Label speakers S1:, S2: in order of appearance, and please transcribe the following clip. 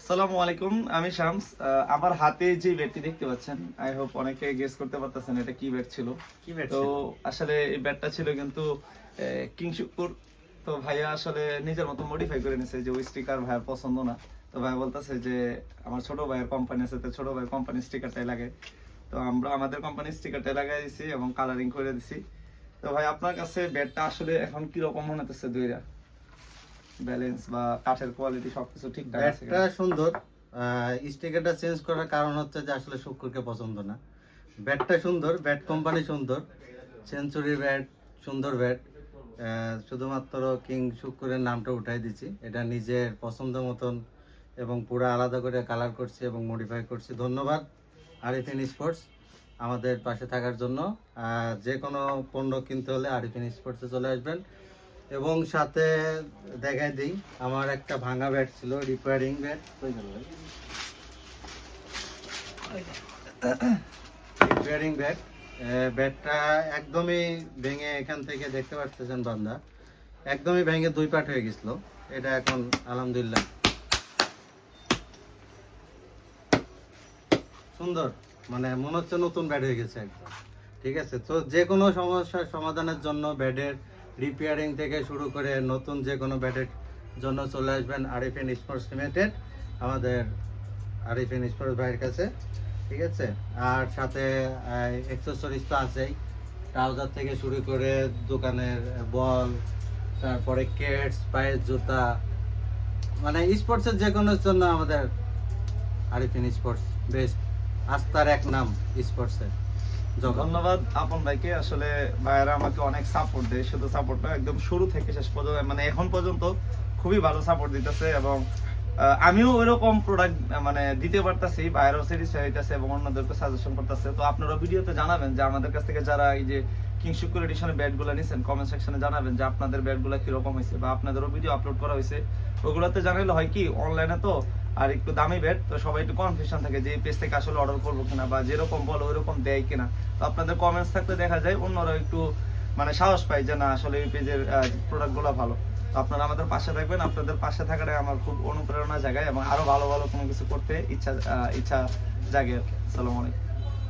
S1: আসসালামু আলাইকুম, আমি শামস। আমার হাতে যে ব্যাটটি দেখতে পাচ্ছেন, আই হোপ অনেকে গেস করতে পারতেছেন এটা কি ব্যাট ছিল।
S2: কি ব্যাট
S1: তো
S2: ছিল?
S1: আসলে এই ব্যাটটা ছিল কিন্তু কিংশুকুর। তো ভাইয়া আসলে নিজের মতো মডিফাই করে নিছে যে ওই স্টিকার ভাইয়ার পছন্দ না। তো ভাই বলতেছে যে আমার ছোট ভাইয়ের কোম্পানি আছে, তো ছোট ভাইয়ের কোম্পানির স্টিকারটাই লাগে। তো আমরা আমাদের কোম্পানির স্টিকারটাই লাগাই দিছি এবং কালারিং করে দিছি। তো ভাই আপনার কাছে ব্যাটটা আসলে এখন কি রকম মনে হচ্ছে? দুইটা ব্যালেন্স বা কাঠের কোয়ালিটি সবকিছু ঠিকঠাক আছে
S2: ব্যাটটা সুন্দর। স্টিকারটা চেঞ্জ করার কারণ হচ্ছে যে আসলে শুক্কুরকে পছন্দ না। ব্যাটটা সুন্দর, ব্যাট কোম্পানি সুন্দর, সেঞ্চুরি ব্যাট, সুন্দর ব্যাট। শুধুমাত্র কিং শুক্কুরের নামটা উঠাই দিচ্ছি, এটা নিজের পছন্দ মতন এবং পুরো আলাদা করে কালার করছি এবং মডিফাই করছি। ধন্যবাদ আরিফিন স্পোর্টস আমাদের পাশে থাকার জন্য। যে কোনো পণ্য কিনতে হলে আরিফিন স্পোর্টসে চলে আসবেন। এবং সাথে দেখাই দিই, আমার একটা ভাঙা ব্যাট ছিল, রিপেয়ারিং ব্যাট। রিপেয়ারিং ব্যাট, ব্যাটটা একদমই ভেঙে, এখান থেকে দেখতে পাচ্ছেন বান্দা, একদমই ভেঙে দুই পাট হয়ে গেছিল। এটা এখন আলহামদুলিল্লাহ সুন্দর, মানে মনে হচ্ছে নতুন ব্যাট হয়ে গেছে একদম। ঠিক আছে, তো যে কোনো সমস্যার সমাধানের জন্য ব্যাটের রিপেয়ারিং থেকে শুরু করে নতুন যে কোনো ব্যাটের জন্য চলে আসবেন আরিফিন স্পোর্টস লিমিটেড, আমাদের আরিফিন স্পোর্টস ভাইয়ের কাছে। ঠিক আছে, আর সাথে অ্যাক্সেসরিজ তো আছেই, ট্রাউজার থেকে শুরু করে দোকানের বল, তারপরে কেটস, পায়ের জুতা, মানে স্পোর্টসের যে কোনো জন্য আমাদের আরিফিন স্পোর্টস বেস্ট, আস্থার এক নাম স্পোর্টসের।
S1: ধন্যবাদ আপন ভাইকে। আসলে ভাইয়েরা আমাকে অনেক সাপোর্ট দেয়, শুধু সাপোর্ট না, একদম শুরু থেকে শেষ পর্যন্ত, মানে এখন পর্যন্ত খুবই ভালো সাপোর্ট দিতেছে এবং আমিও ওইরকম প্রোডাক্ট মানে দিতে পারতেছি, ভাইয়েরাও স্যাটিসফাই হইতেছে এবং অন্যদেরকে সাজেশন করতেছে। তো আপনারা ভিডিওতে জানাবেন যে আমাদের কাছ থেকে যারা এই যে কিংশুকুর এডিশনের ব্যাটগুলো নিছেন, কমেন্ট সেকশনে জানাবেন যে আপনাদের ব্যাটগুলো কিরকম হয়েছে বা আপনাদেরও ভিডিও আপলোড করা হয়েছে। ওগুলোতে জানালে হয় কি, অনলাইনে তো আর একটু দামি ব্যাট, তো সবাই একটু কনফিউশন থাকে যে এই পেজ থেকে আসলে অর্ডার করবো কিনা বা যেরকম বলো ওইরকম দেয় কিনা। তো আপনাদের কমেন্টস থাকলে দেখা যায় অন্যরা একটু মানে সাহস পায় যে না আসলে এই পেজের প্রোডাক্টগুলো ভালো। তো আপনারা আমাদের পাশে থাকবেন, আপনাদের পাশে থাকাটাই আমার খুব অনুপ্রেরণা জাগায় এবং আরো ভালো ভালো কোনো কিছু করতে ইচ্ছা জাগে। আসসালামু আলাইকুম।